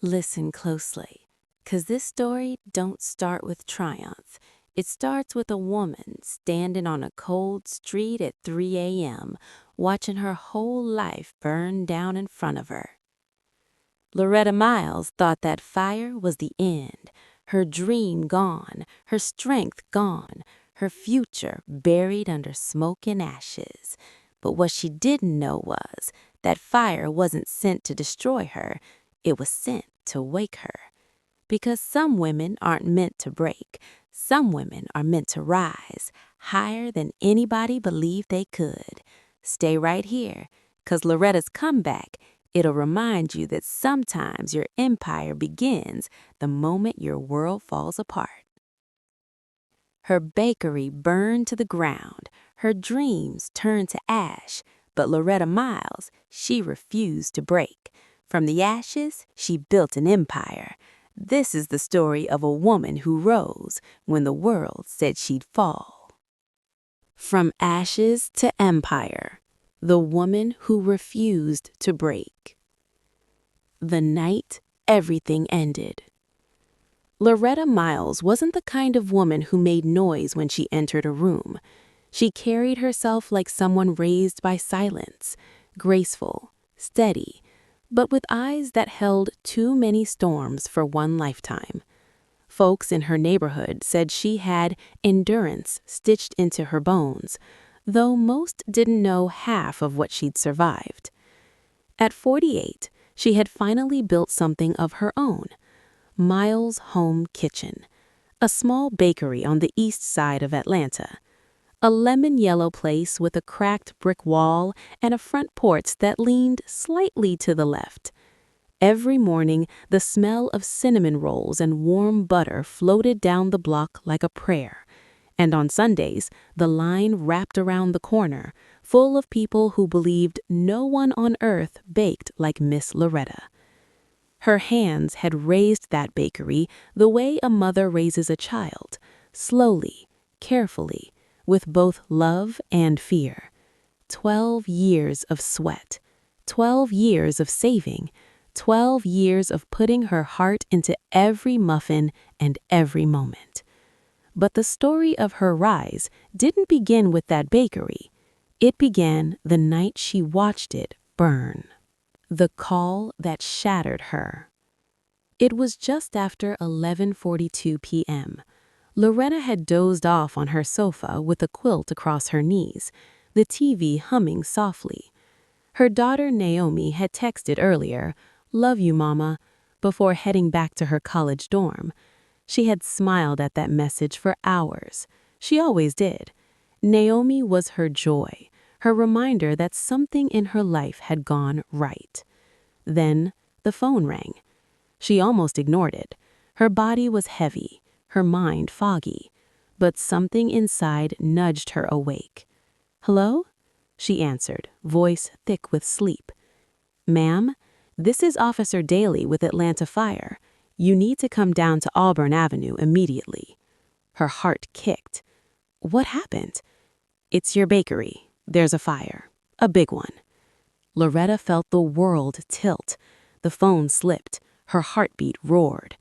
Listen closely, 'cause this story don't start with triumph. It starts with a woman standing on a cold street at 3 a.m., watching her whole life burn down in front of her. Loretta Miles thought that fire was the end, her dream gone, her strength gone, her future buried under smoke and ashes. But what she didn't know was that fire wasn't sent to destroy her, it was sent to wake her. Because some women aren't meant to break, some women are meant to rise higher than anybody believed they could. Stay right here, 'cause Loretta's comeback, it'll remind you that sometimes your empire begins the moment your world falls apart. Her bakery burned to the ground, her dreams turned to ash, but Loretta Miles, she refused to break. From the ashes, she built an empire. This is the story of a woman who rose when the world said she'd fall. From ashes to empire, the woman who refused to break. The night everything ended. Loretta Miles wasn't the kind of woman who made noise when she entered a room. She carried herself like someone raised by silence, graceful, steady, but with eyes that held too many storms for one lifetime. Folks in her neighborhood said she had endurance stitched into her bones, though most didn't know half of what she'd survived. At 48, she had finally built something of her own. Miles Home Kitchen, a small bakery on the east side of Atlanta. A lemon-yellow place with a cracked brick wall and a front porch that leaned slightly to the left. Every morning, the smell of cinnamon rolls and warm butter floated down the block like a prayer. And on Sundays, the line wrapped around the corner, full of people who believed no one on earth baked like Miss Loretta. Her hands had raised that bakery the way a mother raises a child, slowly, carefully, with both love and fear. 12 years of sweat, 12 years of saving, 12 years of putting her heart into every muffin and every moment. But the story of her rise didn't begin with that bakery. It began the night she watched it burn. The call that shattered her. It was just after 11:42 p.m. Loretta had dozed off on her sofa with a quilt across her knees, the TV humming softly. Her daughter Naomi had texted earlier, "Love you, Mama," before heading back to her college dorm. She had smiled at that message for hours. She always did. Naomi was her joy, her reminder that something in her life had gone right. Then the phone rang. She almost ignored it. Her body was heavy, her mind foggy, but something inside nudged her awake. "Hello?" she answered, voice thick with sleep. "Ma'am, this is Officer Daly with Atlanta Fire. You need to come down to Auburn Avenue immediately." Her heart kicked. "What happened?" "It's your bakery. There's a fire. A big one." Loretta felt the world tilt. The phone slipped. Her heartbeat roared.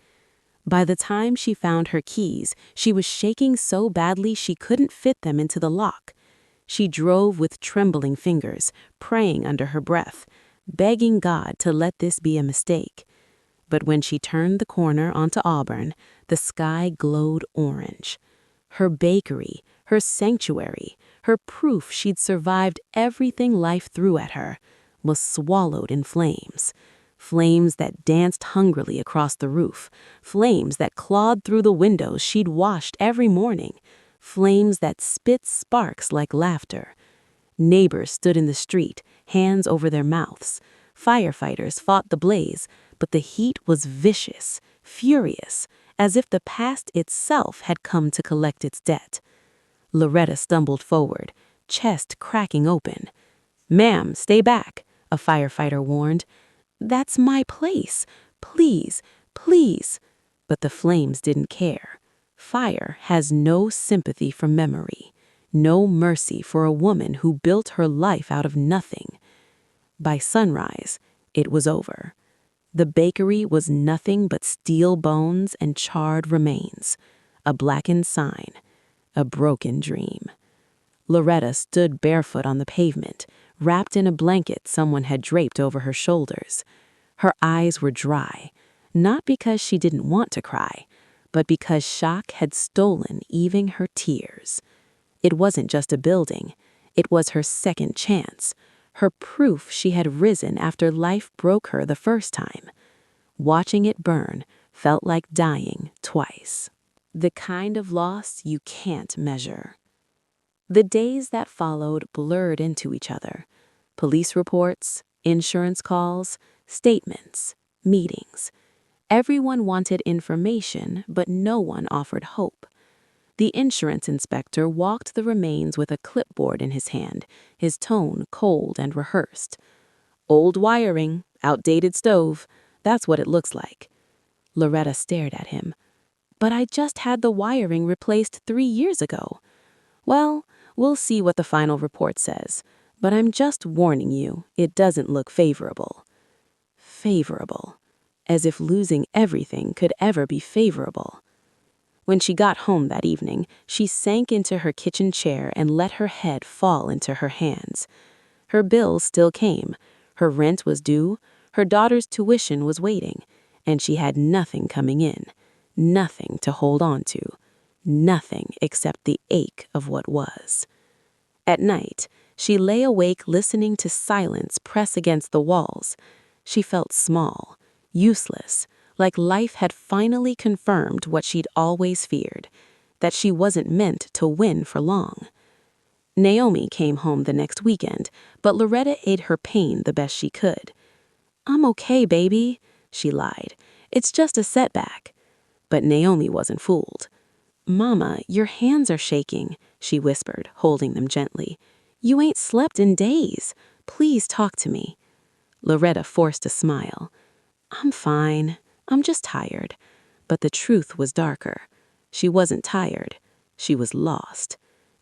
By the time she found her keys, she was shaking so badly she couldn't fit them into the lock. She drove with trembling fingers, praying under her breath, begging God to let this be a mistake. But when she turned the corner onto Auburn, the sky glowed orange. Her bakery, her sanctuary, her proof she'd survived everything life threw at her, was swallowed in flames. Flames that danced hungrily across the roof, flames that clawed through the windows she'd washed every morning, flames that spit sparks like laughter. Neighbors stood in the street, hands over their mouths. Firefighters fought the blaze, but the heat was vicious, furious, as if the past itself had come to collect its debt. Loretta stumbled forward, chest cracking open. "Ma'am, stay back," a firefighter warned. "That's my place. Please, please." But the flames didn't care. Fire has no sympathy for memory, no mercy for a woman who built her life out of nothing. By sunrise, it was over. The bakery was nothing but steel bones and charred remains, a blackened sign, a broken dream. Loretta stood barefoot on the pavement, wrapped in a blanket someone had draped over her shoulders. Her eyes were dry, not because she didn't want to cry, but because shock had stolen even her tears. It wasn't just a building, it was her second chance, her proof she had risen after life broke her the first time. Watching it burn felt like dying twice. The kind of loss you can't measure. The days that followed blurred into each other. Police reports, insurance calls, statements, meetings. Everyone wanted information, but no one offered hope. The insurance inspector walked the remains with a clipboard in his hand, his tone cold and rehearsed. Old wiring, outdated stove, that's what it looks like. Loretta stared at him. But I just had the wiring replaced 3 years ago. Well, we'll see what the final report says, but I'm just warning you, it doesn't look favorable. Favorable. As if losing everything could ever be favorable. When she got home that evening, she sank into her kitchen chair and let her head fall into her hands. Her bills still came. Her rent was due. Her daughter's tuition was waiting. And she had nothing coming in. Nothing to hold on to. Nothing except the ache of what was. At night, she lay awake listening to silence press against the walls. She felt small, useless, like life had finally confirmed what she'd always feared, that she wasn't meant to win for long. Naomi came home the next weekend, but Loretta ate her pain the best she could. "I'm okay, baby," she lied. "It's just a setback." But Naomi wasn't fooled. "Mama, your hands are shaking," she whispered, holding them gently. "You ain't slept in days. Please talk to me." Loretta forced a smile. "I'm fine. I'm just tired." But the truth was darker. She wasn't tired. She was lost.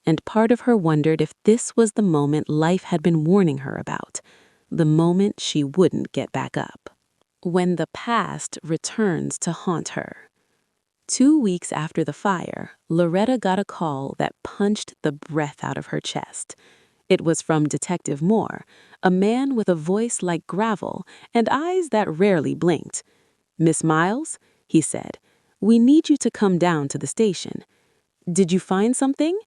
And part of her wondered if this was the moment life had been warning her about, the moment she wouldn't get back up. When the past returns to haunt her. 2 weeks after the fire, Loretta got a call that punched the breath out of her chest. It was from Detective Moore, a man with a voice like gravel and eyes that rarely blinked. "Miss Miles," he said, "we need you to come down to the station." "Did you find something?"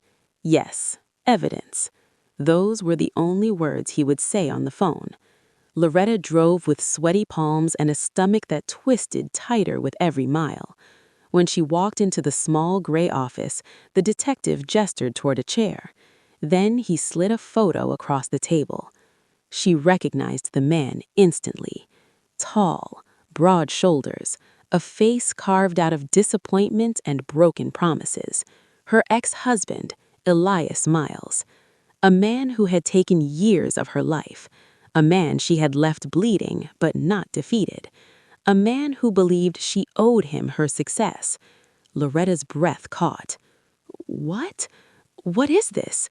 "Yes, evidence." Those were the only words he would say on the phone. Loretta drove with sweaty palms and a stomach that twisted tighter with every mile. When she walked into the small gray office, the detective gestured toward a chair. Then he slid a photo across the table. She recognized the man instantly. Tall, broad shoulders, a face carved out of disappointment and broken promises. Her ex-husband, Elias Miles. A man who had taken years of her life. A man she had left bleeding but not defeated. A man who believed she owed him her success. Loretta's breath caught. "What? What is this?"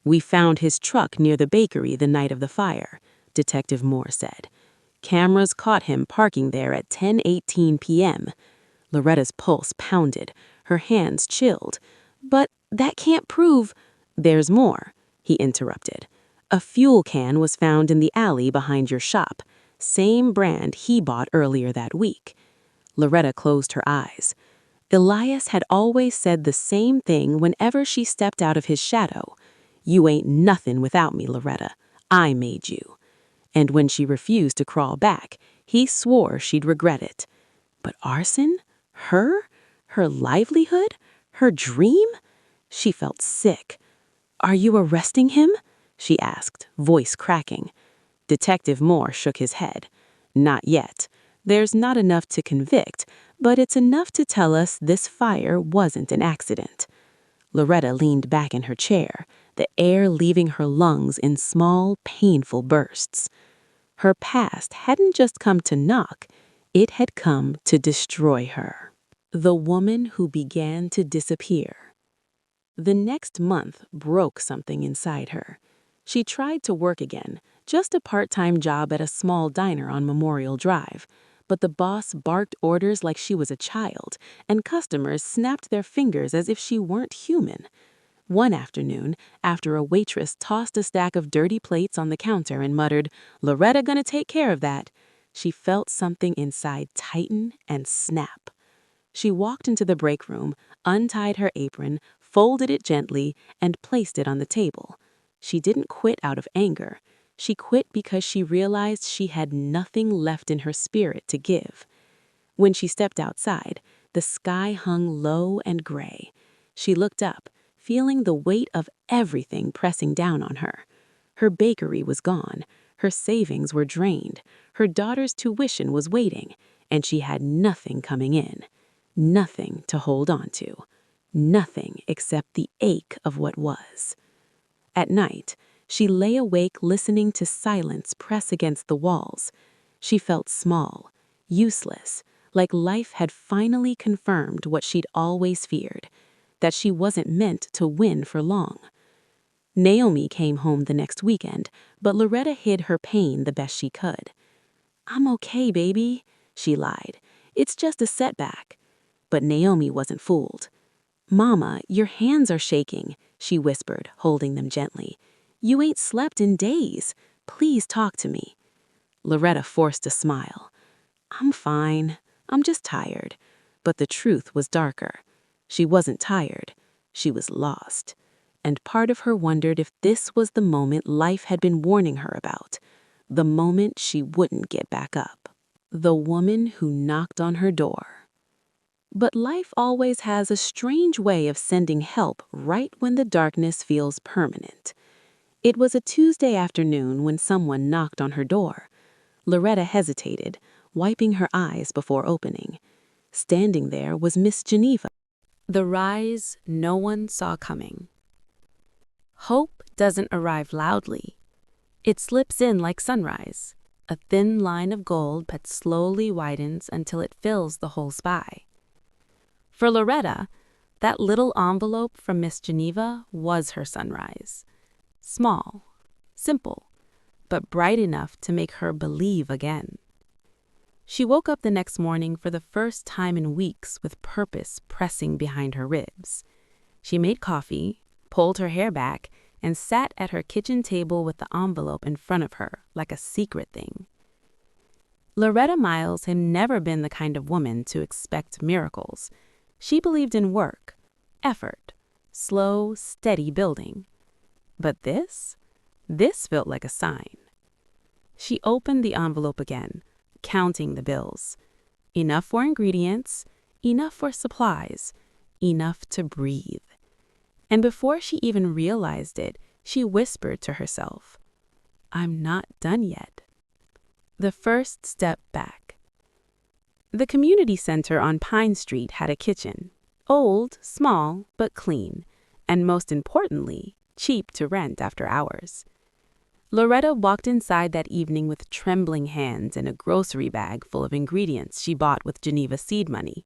"We found his truck near the bakery the night of the fire," Detective Moore said. "Cameras caught him parking there at 10:18 p.m. Loretta's pulse pounded, her hands chilled. "But that can't prove—" "There's more," he interrupted. "A fuel can was found in the alley behind your shop. Same brand he bought earlier that week." Loretta closed her eyes. Elias had always said the same thing whenever she stepped out of his shadow. "You ain't nothing without me, Loretta. I made you." And when she refused to crawl back, he swore she'd regret it. But arson? Her? Her livelihood? Her dream? She felt sick. "Are you arresting him?" she asked, voice cracking. Detective Moore shook his head. "Not yet. There's not enough to convict, but it's enough to tell us this fire wasn't an accident." Loretta leaned back in her chair, the air leaving her lungs in small, painful bursts. Her past hadn't just come to knock, it had come to destroy her. The woman who began to disappear. The next month broke something inside her. She tried to work again, just a part-time job at a small diner on Memorial Drive, but the boss barked orders like she was a child, and customers snapped their fingers as if she weren't human. One afternoon, after a waitress tossed a stack of dirty plates on the counter and muttered, "Loretta gonna take care of that," she felt something inside tighten and snap. She walked into the break room, untied her apron, folded it gently, and placed it on the table. She didn't quit out of anger. She quit because she realized she had nothing left in her spirit to give. When she stepped outside, the sky hung low and gray. She looked up, feeling the weight of everything pressing down on her. Her bakery was gone. Her savings were drained. Her daughter's tuition was waiting, and she had nothing coming in. Nothing to hold on to. Nothing except the ache of what was. At night, she lay awake listening to silence press against the walls. She felt small, useless, like life had finally confirmed what she'd always feared, that she wasn't meant to win for long. Naomi came home the next weekend, but Loretta hid her pain the best she could. "I'm okay, baby," she lied. "It's just a setback." But Naomi wasn't fooled. "Mama, your hands are shaking," she whispered, holding them gently. "You ain't slept in days. Please talk to me." Loretta forced a smile. "I'm fine. I'm just tired." But the truth was darker. She wasn't tired. She was lost. And part of her wondered if this was the moment life had been warning her about. The moment she wouldn't get back up. The woman who knocked on her door. But life always has a strange way of sending help right when the darkness feels permanent. It was a Tuesday afternoon when someone knocked on her door. Loretta hesitated, wiping her eyes before opening. Standing there was Miss Geneva. The rise no one saw coming. Hope doesn't arrive loudly. It slips in like sunrise, a thin line of gold that slowly widens until it fills the whole sky. For Loretta, that little envelope from Miss Geneva was her sunrise. Small, simple, but bright enough to make her believe again. She woke up the next morning for the first time in weeks with purpose pressing behind her ribs. She made coffee, pulled her hair back, and sat at her kitchen table with the envelope in front of her like a secret thing. Loretta Miles had never been the kind of woman to expect miracles. She believed in work, effort, slow, steady building. But this felt like a sign. She opened the envelope again, counting the bills. Enough for ingredients, enough for supplies, enough to breathe. And before she even realized it, she whispered to herself, "I'm not done yet." The first step back. The community center on Pine Street had a kitchen. Old, small, but clean, and most importantly, cheap to rent after hours. Loretta walked inside that evening with trembling hands and a grocery bag full of ingredients she bought with Geneva seed money.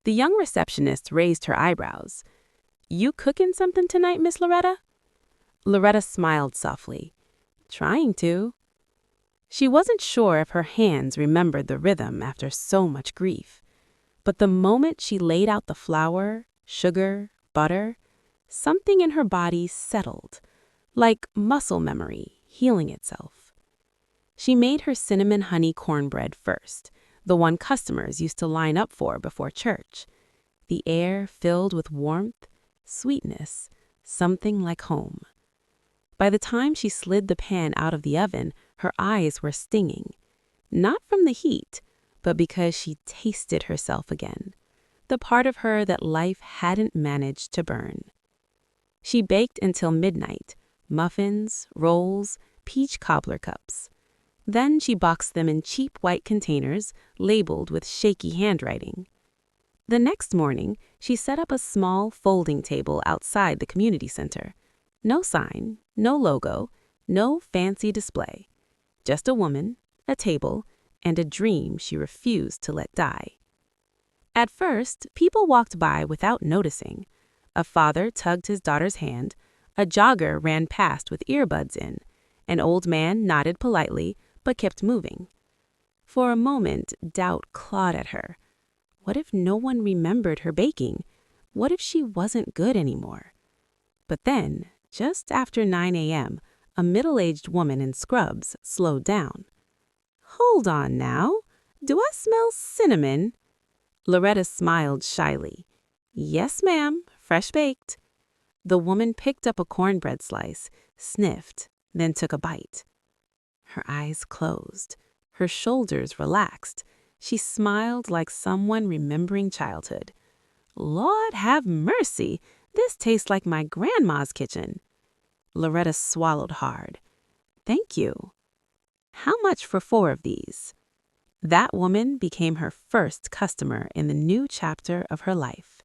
The young receptionist raised her eyebrows. "You cooking something tonight, Miss Loretta?" Loretta smiled softly. "Trying to." She wasn't sure if her hands remembered the rhythm after so much grief. But the moment she laid out the flour, sugar, butter, something in her body settled, like muscle memory healing itself. She made her cinnamon honey cornbread first, the one customers used to line up for before church. The air filled with warmth, sweetness, something like home. By the time she slid the pan out of the oven, her eyes were stinging. Not from the heat, but because she tasted herself again, the part of her that life hadn't managed to burn. She baked until midnight, muffins, rolls, peach cobbler cups. Then she boxed them in cheap white containers labeled with shaky handwriting. The next morning, she set up a small folding table outside the community center. No sign, no logo, no fancy display. Just a woman, a table, and a dream she refused to let die. At first, people walked by without noticing. A father tugged his daughter's hand, a jogger ran past with earbuds in, an old man nodded politely but kept moving. For a moment, doubt clawed at her. What if no one remembered her baking? What if she wasn't good anymore? But then, just after 9 a.m., a middle-aged woman in scrubs slowed down. "Hold on now. Do I smell cinnamon?" Loretta smiled shyly. "Yes, ma'am, fresh baked." The woman picked up a cornbread slice, sniffed, then took a bite. Her eyes closed. Her shoulders relaxed. She smiled like someone remembering childhood. "Lord have mercy! This tastes like my grandma's kitchen." Loretta swallowed hard. "Thank you." "How much for 4 of these?" That woman became her first customer in the new chapter of her life.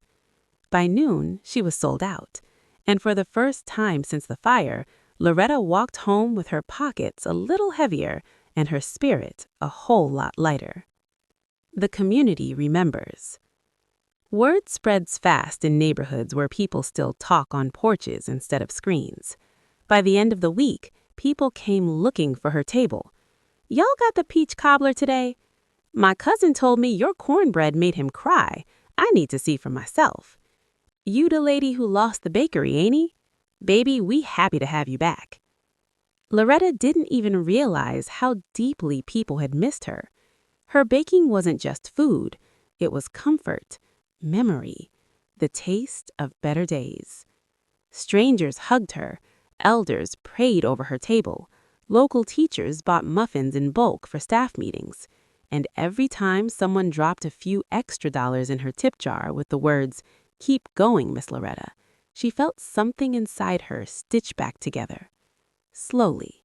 By noon, she was sold out, and for the first time since the fire, Loretta walked home with her pockets a little heavier and her spirit a whole lot lighter. The community remembers. Word spreads fast in neighborhoods where people still talk on porches instead of screens. By the end of the week, people came looking for her table. "Y'all got the peach cobbler today? My cousin told me your cornbread made him cry. I need to see for myself. You the lady who lost the bakery, ain't he? Baby, we happy to have you back." Loretta didn't even realize how deeply people had missed her. Her baking wasn't just food. It was comfort, memory, the taste of better days. Strangers hugged her. Elders prayed over her table. Local teachers bought muffins in bulk for staff meetings. And every time someone dropped a few extra dollars in her tip jar with the words, "Keep going, Miss Loretta," she felt something inside her stitch back together. Slowly,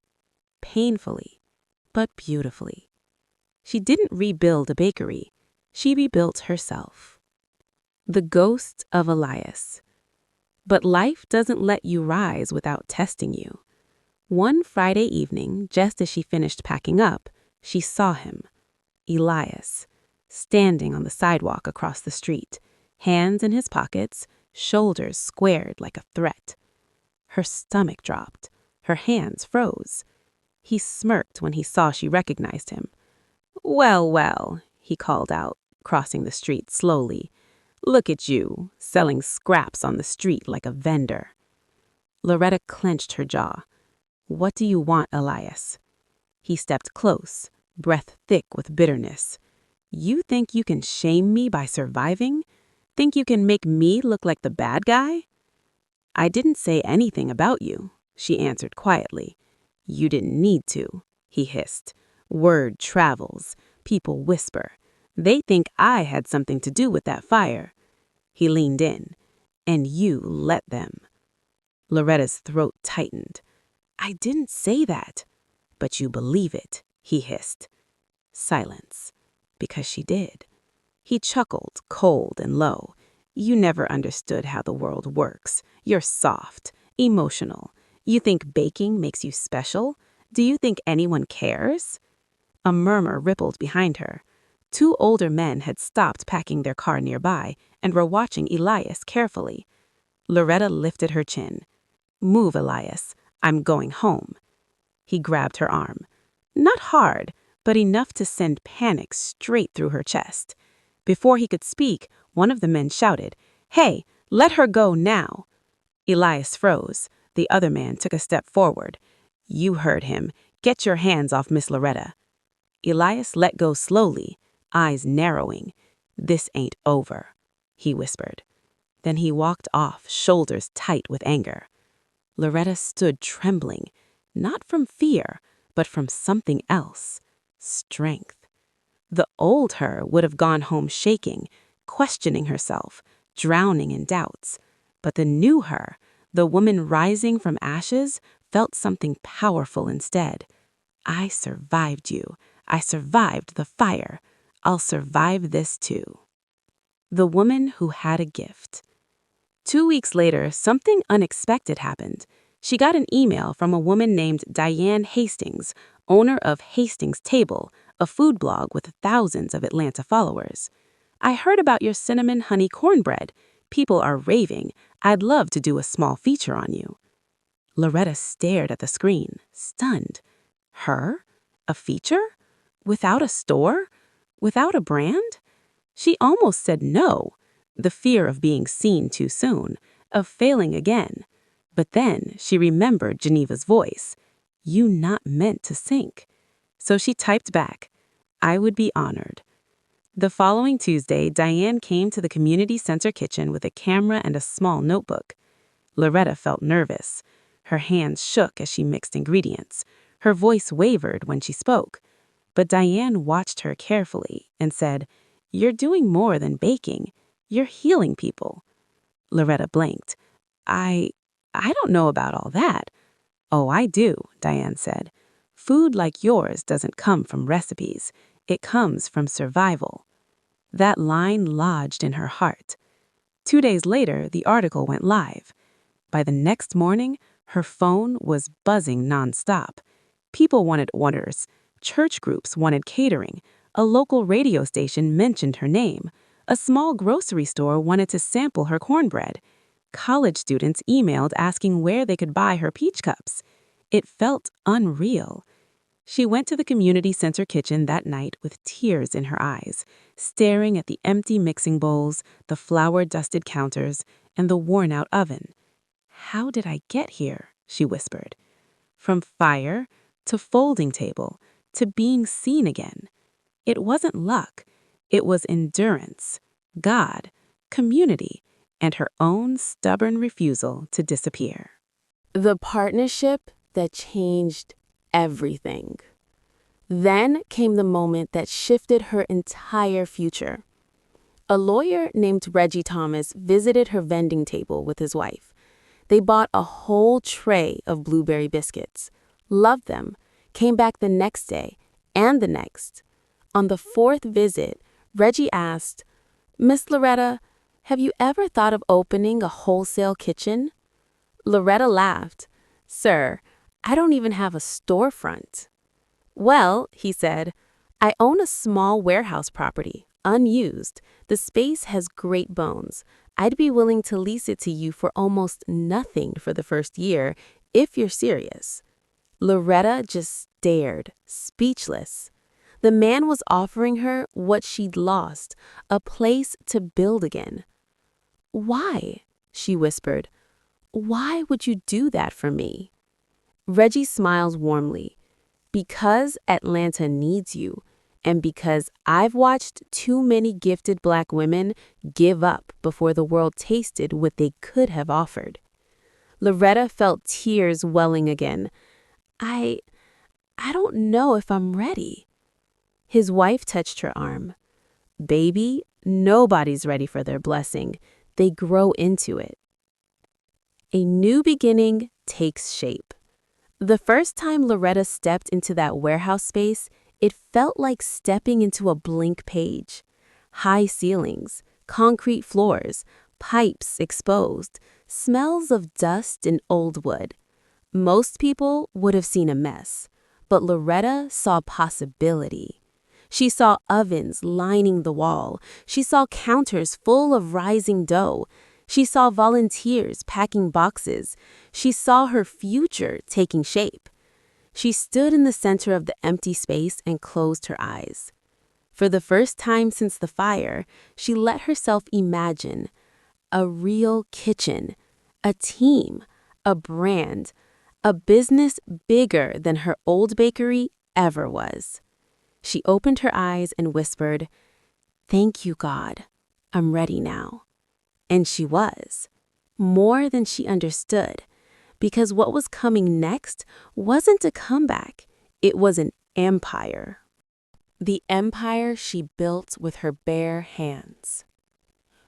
painfully, but beautifully. She didn't rebuild a bakery. She rebuilt herself. The ghost of Elias. But life doesn't let you rise without testing you. One Friday evening, just as she finished packing up, she saw him, Elias, standing on the sidewalk across the street, hands in his pockets, shoulders squared like a threat. Her stomach dropped. Her hands froze. He smirked when he saw she recognized him. "Well, well," he called out, crossing the street slowly. "Look at you, selling scraps on the street like a vendor." Loretta clenched her jaw. "What do you want, Elias?" He stepped close, breath thick with bitterness. "You think you can shame me by surviving? Think you can make me look like the bad guy?" "I didn't say anything about you," she answered quietly. "You didn't need to," he hissed. "Word travels. People whisper. They think I had something to do with that fire." He leaned in. "And you let them." Loretta's throat tightened. "I didn't say that." "But you believe it," he hissed. Silence. Because she did. He chuckled, cold and low. "You never understood how the world works. You're soft, emotional. You think baking makes you special? Do you think anyone cares?" A murmur rippled behind her. 2 older men had stopped packing their car nearby and were watching Elias carefully. Loretta lifted her chin. "Move, Elias. I'm going home." He grabbed her arm. Not hard, but enough to send panic straight through her chest. Before he could speak, one of the men shouted, "Hey, let her go now." Elias froze. The other man took a step forward. "You heard him. Get your hands off Miss Loretta." Elias let go slowly, eyes narrowing. "This ain't over," he whispered. Then he walked off, shoulders tight with anger. Loretta stood trembling, not from fear, but from something else, strength. The old her would have gone home shaking, questioning herself, drowning in doubts. But the new her, the woman rising from ashes, felt something powerful instead. "I survived you. I survived the fire. I'll survive this too." The woman who had a gift. 2 weeks later, something unexpected happened. She got an email from a woman named Diane Hastings, owner of Hastings Table, a food blog with thousands of Atlanta followers. "I heard about your cinnamon honey cornbread. People are raving. I'd love to do a small feature on you." Loretta stared at the screen, stunned. Her? A feature? Without a store? Without a brand? She almost said no, the fear of being seen too soon, of failing again. But then she remembered Geneva's voice. You not meant to sink. So she typed back, I would be honored. The following Tuesday, Diane came to the community center kitchen with a camera and a small notebook. Loretta felt nervous. Her hands shook as she mixed ingredients. Her voice wavered when she spoke. But Diane watched her carefully and said, You're doing more than baking. You're healing people. Loretta blinked. I don't know about all that. Oh, I do, Diane said. Food like yours doesn't come from recipes. It comes from survival. That line lodged in her heart. 2 days later, the article went live. By the next morning, her phone was buzzing nonstop. People wanted orders. Church groups wanted catering. A local radio station mentioned her name. A small grocery store wanted to sample her cornbread. College students emailed asking where they could buy her peach cups. It felt unreal. She went to the community center kitchen that night with tears in her eyes, staring at the empty mixing bowls, the flour-dusted counters, and the worn-out oven. How did I get here? She whispered. From fire to folding table to being seen again. It wasn't luck. It was endurance, God, community, and her own stubborn refusal to disappear. The partnership that changed everything. Then came the moment that shifted her entire future. A lawyer named Reggie Thomas visited her vending table with his wife. They bought a whole tray of blueberry biscuits, loved them, came back the next day and the next. On the 4th visit, Reggie asked, Miss Loretta, have you ever thought of opening a wholesale kitchen? Loretta laughed. Sir, I don't even have a storefront. Well, he said, I own a small warehouse property, unused. The space has great bones. I'd be willing to lease it to you for almost nothing for the first year, if you're serious. Loretta just stared, speechless. The man was offering her what she'd lost, a place to build again. Why? She whispered. Why would you do that for me? Reggie smiles warmly. Because Atlanta needs you, and because I've watched too many gifted Black women give up before the world tasted what they could have offered. Loretta felt tears welling again. I don't know if I'm ready. His wife touched her arm. Baby, nobody's ready for their blessing. They grow into it. A new beginning takes shape. The first time Loretta stepped into that warehouse space, it felt like stepping into a blank page. High ceilings, concrete floors, pipes exposed, smells of dust and old wood. Most people would have seen a mess, but Loretta saw possibility. She saw ovens lining the wall. She saw counters full of rising dough. She saw volunteers packing boxes. She saw her future taking shape. She stood in the center of the empty space and closed her eyes. For the first time since the fire, she let herself imagine a real kitchen, a team, a brand, a business bigger than her old bakery ever was. She opened her eyes and whispered, Thank you, God. I'm ready now. And she was, more than she understood, because what was coming next wasn't a comeback, it was an empire. The empire she built with her bare hands.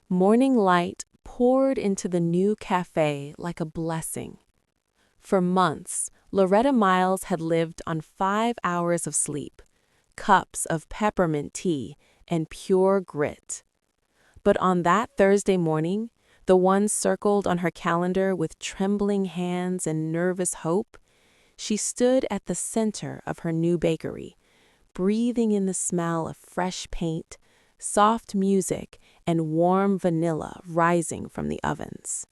Morning light poured into the new cafe like a blessing. For months, Loretta Miles had lived on 5 hours of sleep, cups of peppermint tea, and pure grit. But on that Thursday morning, the one circled on her calendar with trembling hands and nervous hope, she stood at the center of her new bakery, breathing in the smell of fresh paint, soft music, and warm vanilla rising from the ovens.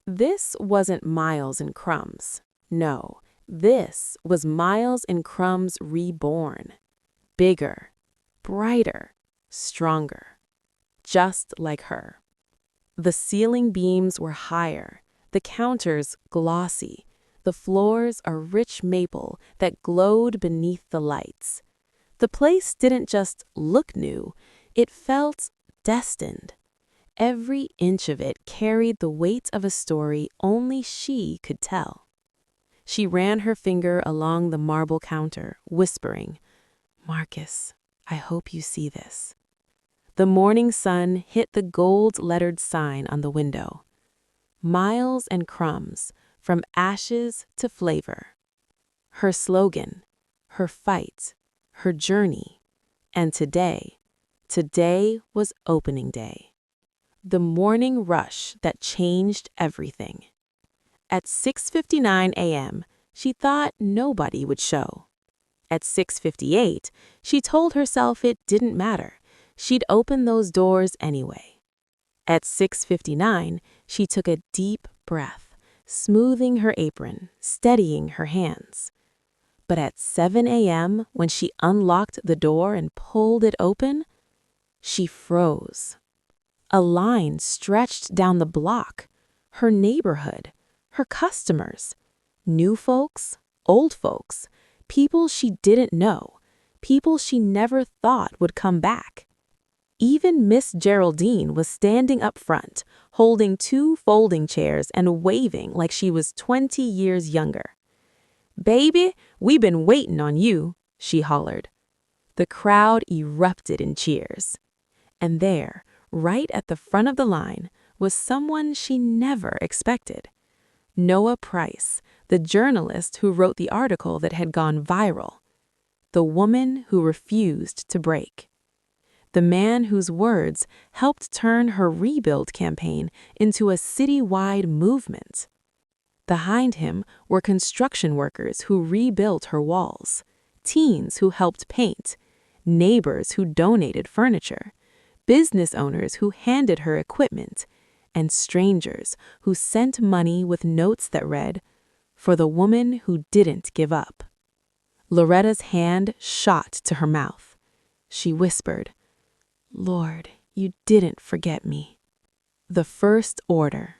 This wasn't Miles and Crumbs. No, this was Miles and Crumbs reborn. bigger, brighter, stronger, just like her. The ceiling beams were higher, the counters glossy, the floors a rich maple that glowed beneath the lights. The place didn't just look new, it felt destined. Every inch of it carried the weight of a story only she could tell. She ran her finger along the marble counter, whispering, "Marcus, I hope you see this." The morning sun hit the gold-lettered sign on the window. Miles and crumbs, from ashes to flavor. Her slogan, her fight, her journey. And today was opening day. The morning rush that changed everything. At 6:59 a.m., she thought nobody would show. At 6:58, she told herself it didn't matter. She'd open those doors anyway. At 6:59, she took a deep breath, smoothing her apron, steadying her hands. But at 7 a.m., when she unlocked the door and pulled it open, she froze. A line stretched down the block, her neighborhood, her customers, new folks, old folks, people she didn't know, people she never thought would come back. Even Miss Geraldine was standing up front, holding 2 folding chairs and waving like she was 20 years younger. "Baby, we been waiting on you," she hollered. The crowd erupted in cheers. And there, right at the front of the line, was someone she never expected. Noah Price, the journalist who wrote the article that had gone viral. The woman who refused to break. The man whose words helped turn her rebuild campaign into a citywide movement. Behind him were construction workers who rebuilt her walls, teens who helped paint, neighbors who donated furniture, business owners who handed her equipment, and strangers who sent money with notes that read, "For the woman who didn't give up." Loretta's hand shot to her mouth. She whispered, "Lord, you didn't forget me." The first order.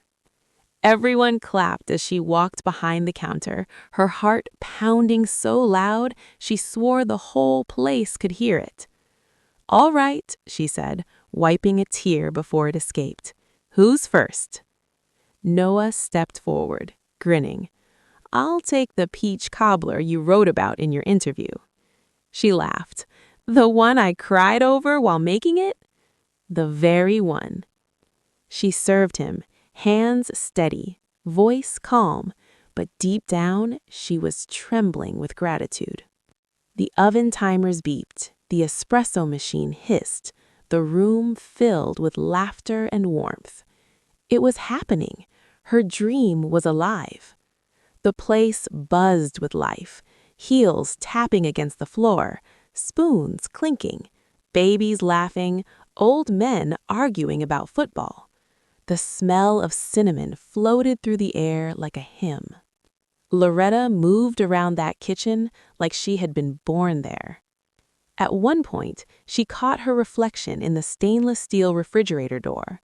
Everyone clapped as she walked behind the counter, her heart pounding so loud she swore the whole place could hear it. "All right," she said, wiping a tear before it escaped. "Who's first?" Noah stepped forward, grinning. "I'll take the peach cobbler you wrote about in your interview." She laughed. "The one I cried over while making it?" "The very one." She served him, hands steady, voice calm, but deep down she was trembling with gratitude. The oven timers beeped, the espresso machine hissed, the room filled with laughter and warmth. It was happening. Her dream was alive. The place buzzed with life, heels tapping against the floor, spoons clinking, babies laughing, old men arguing about football. The smell of cinnamon floated through the air like a hymn. Loretta moved around that kitchen like she had been born there. At one point, she caught her reflection in the stainless steel refrigerator door.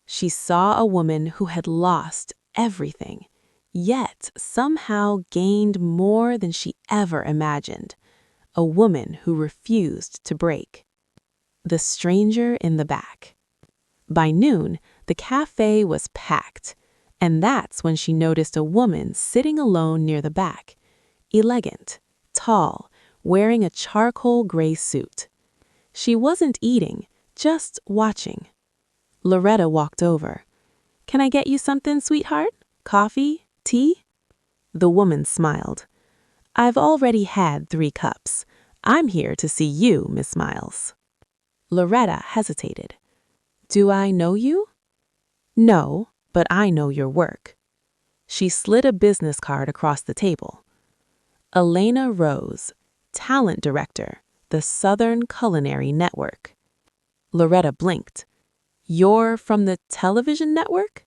She saw a woman who had lost everything, yet somehow gained more than she ever imagined. A woman who refused to break. The stranger in the back. By noon, the cafe was packed, and that's when she noticed a woman sitting alone near the back, elegant, tall, wearing a charcoal gray suit. She wasn't eating, just watching. Loretta walked over. "Can I get you something, sweetheart? Coffee? Tea?" The woman smiled. "I've already had 3 cups. I'm here to see you, Miss Miles." Loretta hesitated. "Do I know you?" "No, but I know your work." She slid a business card across the table. "Elena Rose, Talent Director, the Southern Culinary Network." Loretta blinked. "You're from the television network?"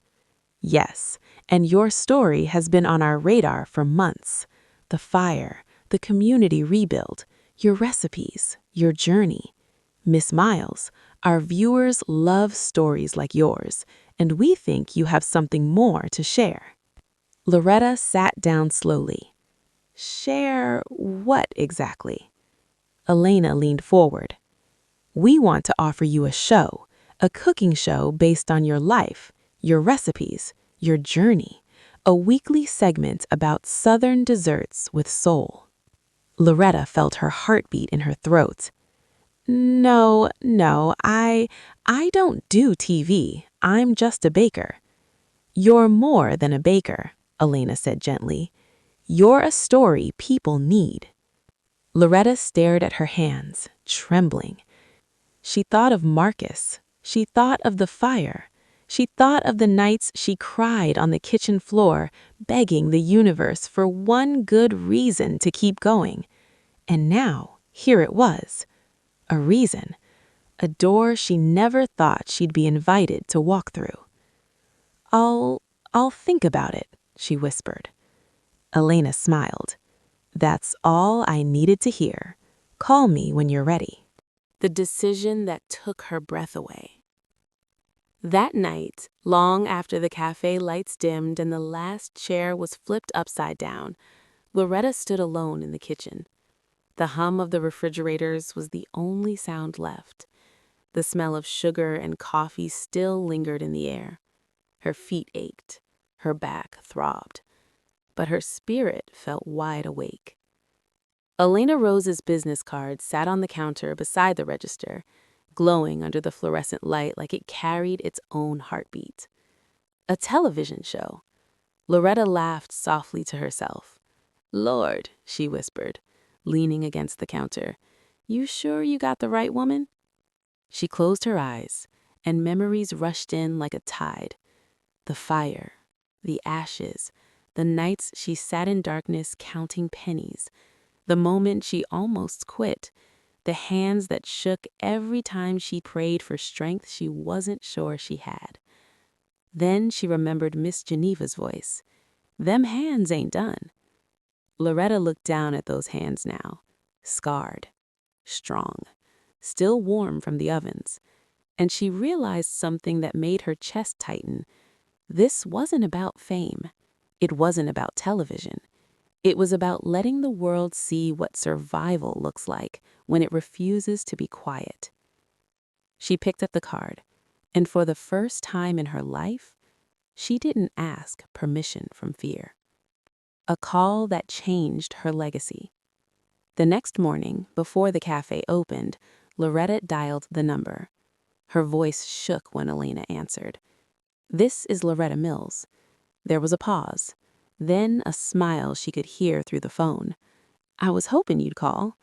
"Yes, and your story has been on our radar for months. The fire, the community rebuild, your recipes, your journey. Miss Miles, our viewers love stories like yours, and we think you have something more to share. Loretta sat down slowly. Share what exactly? Elena leaned forward. We want to offer you a cooking show based on your life, your recipes, your journey, a weekly segment about Southern desserts with soul. Loretta felt her heartbeat in her throat. No, I don't do TV. I'm just a baker. You're more than a baker, Elena said gently. You're a story people need. Loretta stared at her hands, trembling. She thought of Marcus. She thought of the fire. She thought of the nights she cried on the kitchen floor, begging the universe for one good reason to keep going. And now, here it was. A reason. A door she never thought she'd be invited to walk through. I'll think about it, she whispered. Elena smiled. That's all I needed to hear. Call me when you're ready. The decision that took her breath away. That night, long after the cafe lights dimmed and the last chair was flipped upside down, Loretta stood alone in the kitchen. The hum of the refrigerators was the only sound left. The smell of sugar and coffee still lingered in the air. Her feet ached. Her back throbbed. But her spirit felt wide awake. Elena Rose's business card sat on the counter beside the register, glowing under the fluorescent light like it carried its own heartbeat. A television show. Loretta laughed softly to herself. Lord, she whispered, leaning against the counter. You sure you got the right woman? She closed her eyes, and memories rushed in like a tide. The fire, the ashes, the nights she sat in darkness counting pennies, the moment she almost quit, the hands that shook every time she prayed for strength she wasn't sure she had. Then she remembered Miss Geneva's voice. Them hands ain't done. Loretta looked down at those hands now, scarred, strong, still warm from the ovens, and she realized something that made her chest tighten. This wasn't about fame. It wasn't about television. It was about letting the world see what survival looks like when it refuses to be quiet. She picked up the card, and for the first time in her life, she didn't ask permission from fear. A call that changed her legacy. The next morning, before the cafe opened, Loretta dialed the number. Her voice shook when Elena answered. This is Loretta Mills. There was a pause, then a smile she could hear through the phone. I was hoping you'd call.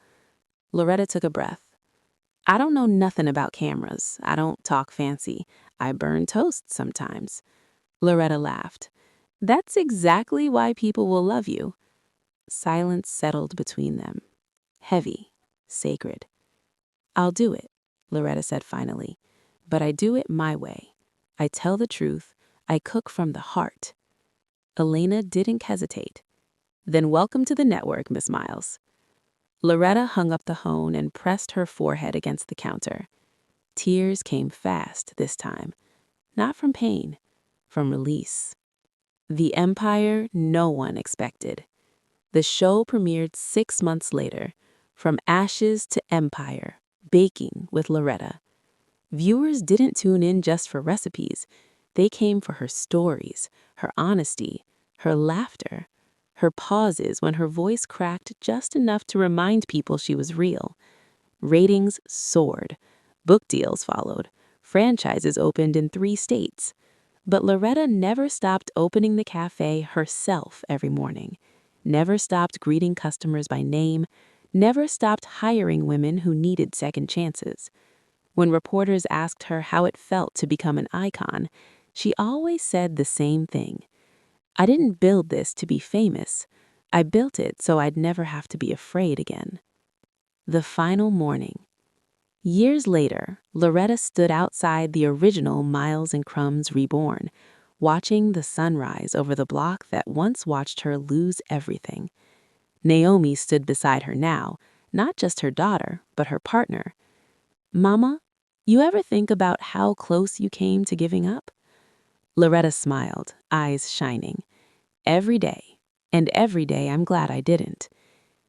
Loretta took a breath. I don't know nothing about cameras. I don't talk fancy. I burn toast sometimes. Loretta laughed. That's exactly why people will love you. Silence settled between them. Heavy, sacred. I'll do it, Loretta said finally. But I do it my way. I tell the truth. I cook from the heart. Elena didn't hesitate. Then welcome to the network, Miss Miles. Loretta hung up the phone and pressed her forehead against the counter. Tears came fast this time. Not from pain, from release. The empire no one expected. The show premiered 6 months later, From Ashes to Empire, Baking with Loretta. Viewers didn't tune in just for recipes. They came for her stories, her honesty, her laughter, her pauses when her voice cracked just enough to remind people she was real. Ratings soared. Book deals followed. Franchises opened in 3 states. But Loretta never stopped opening the cafe herself every morning, never stopped greeting customers by name, never stopped hiring women who needed second chances. When reporters asked her how it felt to become an icon, she always said the same thing. I didn't build this to be famous. I built it so I'd never have to be afraid again. The final morning. Years later, Loretta stood outside the original Miles and Crumbs Reborn, watching the sunrise over the block that once watched her lose everything. Naomi stood beside her now, not just her daughter, but her partner. "Mama, you ever think about how close you came to giving up?" Loretta smiled, eyes shining. "Every day, and every day I'm glad I didn't."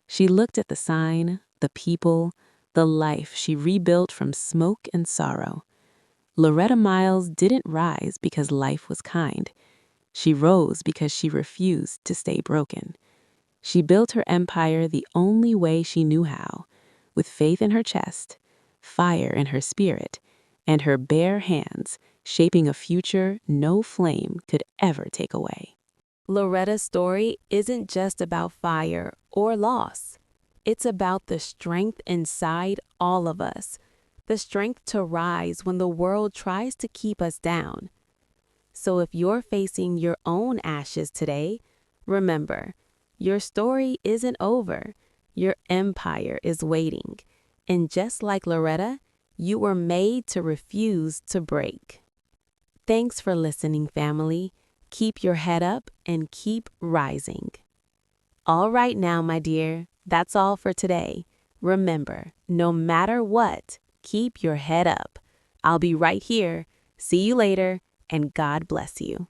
She looked at the sign, the people, the life she rebuilt from smoke and sorrow. Loretta Miles didn't rise because life was kind. She rose because she refused to stay broken. She built her empire the only way she knew how, with faith in her chest, fire in her spirit, and her bare hands shaping a future no flame could ever take away. Loretta's story isn't just about fire or loss. It's about the strength inside all of us, the strength to rise when the world tries to keep us down. So if you're facing your own ashes today, remember, your story isn't over. Your empire is waiting. And just like Loretta, you were made to refuse to break. Thanks for listening, family. Keep your head up and keep rising. All right now, my dear, that's all for today. Remember, no matter what, keep your head up. I'll be right here. See you later, and God bless you.